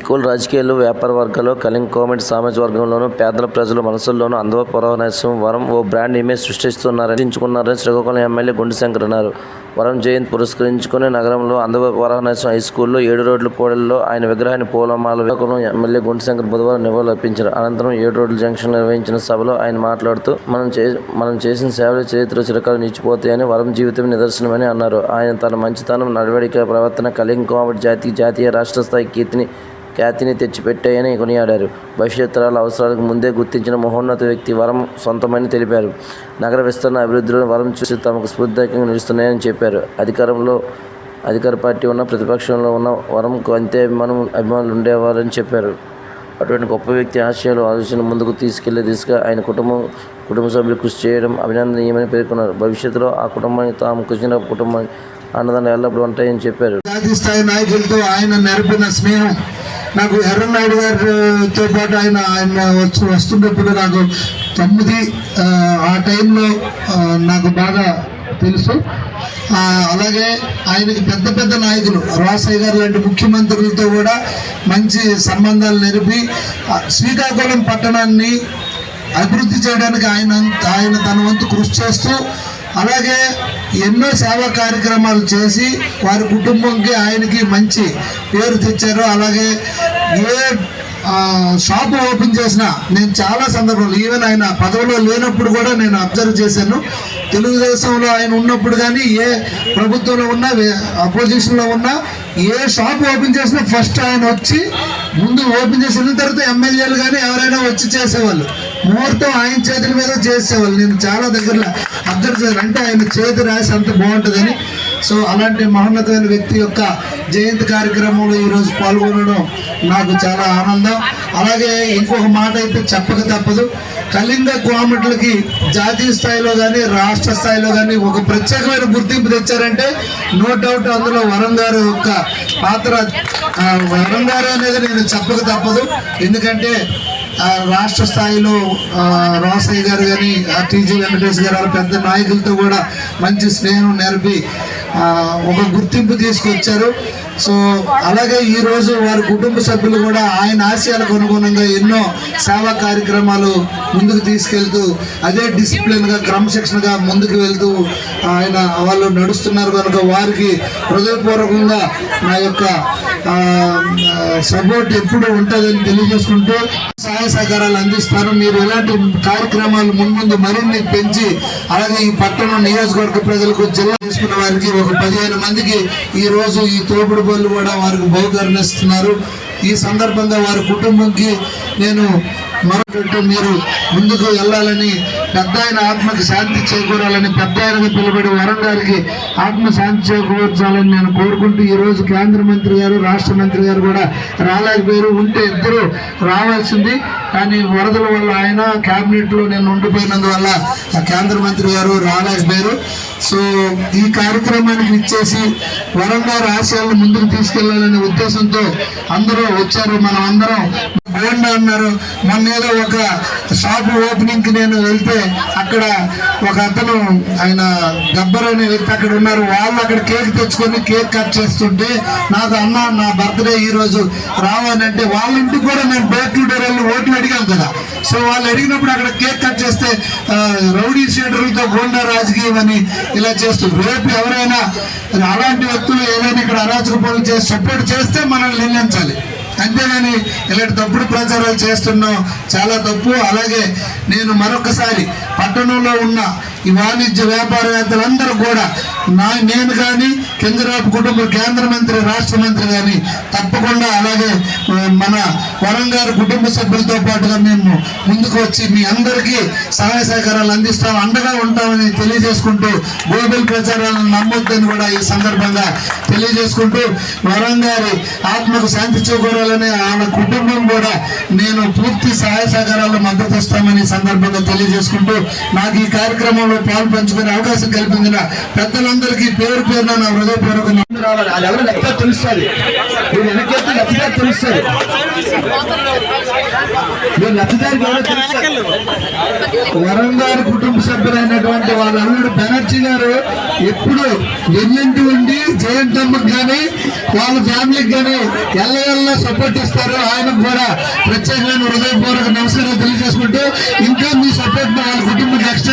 School రాజకీయాలు, వ్యాపార వర్గాల్లో, కళింగ కామెంట్ సామాజిక వర్గంలోనూ, పేదల ప్రజల మనసుల్లోనూ అందవరపు వరనరసింహ వరం ఓ బ్రాండ్ ఇమేజ్ సృష్టిస్తున్నారని శ్రీకాకుళం ఎమ్మెల్యే గుండుశంకర్ అన్నారు. వరం జయంతి పురస్కరించుకుని నగరంలో అందవరపు వరనరసింహ హై స్కూల్లో 7 రోడ్ల కూడలిలో ఆయన విగ్రహాన్ని పూలమాల శ్రీకాకుళం ఎమ్మెల్యే గుండుశంకర్ బుధవారం నివాళులర్పించారు. అనంతరం 7 రోడ్ల జంక్షన్లో నిర్వహించిన సభలో ఆయన మాట్లాడుతూ మనం చేసిన సేవల చరిత్ర చిరకాలం నిలిచిపోతాయని, వరం జీవితం నిదర్శనమని అన్నారు. ఆయన తన మంచితనం, నడవడిక, ప్రవర్తన కళింగ కామెంట్ జాతీయ రాష్ట్ర స్థాయి ఖ్యాతిని తెచ్చిపెట్టాయని కొనియాడారు. భవిష్యత్ తరాల అవసరాలకు ముందే గుర్తించిన మహోన్నత వ్యక్తి వరం సొంతమని తెలిపారు. నగర విస్తరణ, అభివృద్ధిలో వరం చూసి తమకు స్ఫూర్తిదాయకంగా నిలుస్తున్నాయని చెప్పారు. అధికార పార్టీ ఉన్న, ప్రతిపక్షంలో ఉన్న వరంకు అంతే అభిమానులు ఉండేవారని చెప్పారు. అటువంటి గొప్ప వ్యక్తి ఆశయాలు, ఆలోచన ముందుకు తీసుకెళ్లే దిశగా ఆయన కుటుంబ సభ్యులు కృషి చేయడం అభినందనీయమని పేర్కొన్నారు. భవిష్యత్తులో ఆ కుటుంబానికి తాము కృషి కుటుంబానికి అన్నదానం ఎల్లప్పుడూ ఉంటాయని చెప్పారు. జాతీయ స్థాయి నాయకులతో ఆయన నెరపిన స్నేహం నాకు ఎర్రనాయుడు గారితో పాటు ఆయన వస్తున్నప్పుడు నాకు 9 ఆ టైంలో నాకు బాగా తెలుసు. అలాగే ఆయనకి పెద్ద నాయకులు రాసయ్య గారు లాంటి ముఖ్యమంత్రులతో కూడా మంచి సంబంధాలు నెరిపి శ్రీకాకుళం పట్టణాన్ని అభివృద్ధి చేయడానికి ఆయన తన వంతు కృషి చేస్తూ, అలాగే ఎన్నో సేవా కార్యక్రమాలు చేసి వారి కుటుంబంకి ఆయనకి మంచి పేరు తెచ్చారు. అలాగే ఏ షాపు ఓపెన్ చేసినా నేను చాలా సందర్భాలు, ఈవెన్ ఆయన పదవిలో లేనప్పుడు కూడా నేను అబ్జర్వ్ చేశాను. తెలుగుదేశంలో ఆయన ఉన్నప్పుడు కానీ, ఏ ప్రభుత్వంలో ఉన్నా, అపోజిషన్లో ఉన్నా, ఏ షాప్ ఓపెన్ చేసినా ఫస్ట్ ఆయన వచ్చి ముందు ఓపెన్ చేసిన తర్వాత ఎమ్మెల్యేలు కానీ ఎవరైనా వచ్చి చేసేవాళ్ళు. ముహూర్తం ఆయన చేతుల మీద చేసేవాళ్ళు. నేను చాలా దగ్గరలో అబ్జర్వ్ చేశాను. అంటే ఆయన చేతి రాసి అంత బాగుంటుందని. సో అలాంటి మహోన్నతమైన వ్యక్తి యొక్క జయంతి కార్యక్రమంలో ఈరోజు పాల్గొనడం నాకు చాలా ఆనందం. అలాగే ఇంకొక మాట అయితే చెప్పక తప్పదు. కళింగ కామెంట్లకి జాతీయ స్థాయిలో కానీ, రాష్ట్ర స్థాయిలో కానీ ఒక ప్రత్యేకమైన గుర్తింపు తెచ్చారంటే నో డౌట్ అందులో వరం గారు యొక్క పాత్ర. వరం గారు అనేది నేను చెప్పక తప్పదు. ఎందుకంటే రాష్ట్ర స్థాయిలో రాసయ్య గారు కానీ, టీజీ వెంకటేష్ గారు పెద్ద నాయకులతో కూడా మంచి స్నేహం నెరపి ఒక గుర్తింపు తీసుకొచ్చారు. సో అలాగే ఈరోజు వారి కుటుంబ సభ్యులు కూడా ఆయన ఆశయాలకు అనుగుణంగా ఎన్నో సేవా కార్యక్రమాలు ముందుకు తీసుకెళ్తూ అదే డిసిప్లిన్గా, క్రమశిక్షణగా ముందుకు వెళ్తూ వాళ్ళు నడుస్తున్నారు కనుక వారికి హృదయపూర్వకంగా నా యొక్క సపోర్ట్ ఎప్పుడు ఉంటుందని తెలియజేసుకుంటూ సహాయ సహకారాలు అందిస్తారు. మీరు ఎలాంటి కార్యక్రమాలు ముందు మరిన్ని పెంచి, అలాగే ఈ పట్టణం నియోజకవర్గ ప్రజలకు, జిల్లా తీసుకున్న వారికి ఒక 15 మందికి ఈరోజు ఈ తోపుడు బళ్ళు కూడా వారికి బహుకరణిస్తున్నారు. ఈ సందర్భంగా వారి కుటుంబంకి నేను మరొకటి మీరు ముందుకు వెళ్ళాలని, పెద్ద ఆయన ఆత్మకి శాంతి చేకూరాలని, పెద్ద ఆయనగా పిలువబడి వరం గారికి ఆత్మ శాంతి చేకూర్చాలని నేను కోరుకుంటూ, ఈరోజు కేంద్ర మంత్రి గారు, రాష్ట్ర మంత్రి గారు కూడా రాలేకపోయారు. ఉంటే ఇద్దరు రావాల్సింది, కానీ వరదల వల్ల ఆయన క్యాబినెట్లో నేను ఉండిపోయినందువల్ల కేంద్ర మంత్రి గారు రాలేకపోయారు. సో ఈ కార్యక్రమానికి ఇచ్చేసి వరం గారి ఆశయాలను ముందుకు తీసుకెళ్లాలనే ఉద్దేశంతో అందరూ వచ్చారు. మనం అందరం బోండా అన్నారు. మొన్న ఏదో ఒక షాప్ ఓపెనింగ్ కి నేను వెళ్తే అక్కడ ఒక అతను, ఆయన గబ్బర్ అనే వ్యక్తి అక్కడ ఉన్నారు. వాళ్ళు అక్కడ కేక్ తెచ్చుకొని కేక్ కట్ చేస్తుంటే నాకు అన్న నా బర్త్డే ఈ రోజు రావాలంటే వాళ్ళ ఇంటికి కూడా నేను డోర్ టు డోర్ వెళ్ళి ఓట్లు అడిగాం కదా. సో వాళ్ళు అడిగినప్పుడు అక్కడ కేక్ కట్ చేస్తే రౌడీ షీటర్లతో గోండా రాజకీయం అని ఇలా చేస్తుంది. రేపు ఎవరైనా అలాంటి వ్యక్తులు ఏదైనా ఇక్కడ అరాచక పనులు చేసి సపోర్ట్ చేస్తే మనల్ని నిందించాలి, అంతేగాని ఇలాంటి తప్పుడు ప్రచారాలు చేస్తున్నాం, చాలా తప్పు. అలాగే నేను మరొకసారి పట్టణంలో ఉన్న ఈ వాణిజ్య వ్యాపారవేత్తలందరూ కూడా నేను కానీ, చంద్రబాబు కుటుంబ కేంద్ర మంత్రి, రాష్ట్ర మంత్రి కానీ తప్పకుండా, అలాగే మన వరం గారి కుటుంబ సభ్యులతో పాటుగా మేము ముందుకు వచ్చి మీ అందరికీ సహాయ సహకారాలు అందిస్తాం, అండగా ఉంటామని తెలియజేసుకుంటూ, గోబెల్ ప్రచారాలను నమ్మొద్దని కూడా ఈ సందర్భంగా తెలియజేసుకుంటూ, వరం గారి ఆత్మకు శాంతి చేకూరాలని ఆమె కుటుంబం కూడా నేను పూర్తి సహాయ సహకారాలు మద్దతు ఇస్తామని సందర్భంగా తెలియజేసుకుంటూ, నాకు ఈ కార్యక్రమంలో పాలు పంచుకునే అవకాశం కల్పించిన పెద్దలందరికీ పేరు పేరున నా హృదయపూర్వకంగా రావాలి. అది ఎవరు లెక్క తెలుస్తుంది, వెనకెత్తే లెక్క తెలుస్తుంది. మీరు లబ్ధిదారికి ఎవరో తెలుసా? వరం గారి కుటుంబ సభ్యులైనటువంటి వాళ్ళ అల్లుడు బెనర్జీ గారు ఎప్పుడు వెన్నంటి ఉండి జయంతమ్మకి కానీ వాళ్ళ ఫ్యామిలీకి కానీ ఎల్ల సపోర్ట్ ఇస్తారు. ఆయనకు కూడా ప్రత్యేకమైన హృదయపూర్వక నమస్కారాలు తెలియజేసుకుంటూ ఇంకా మీ సపోర్ట్ వాళ్ళ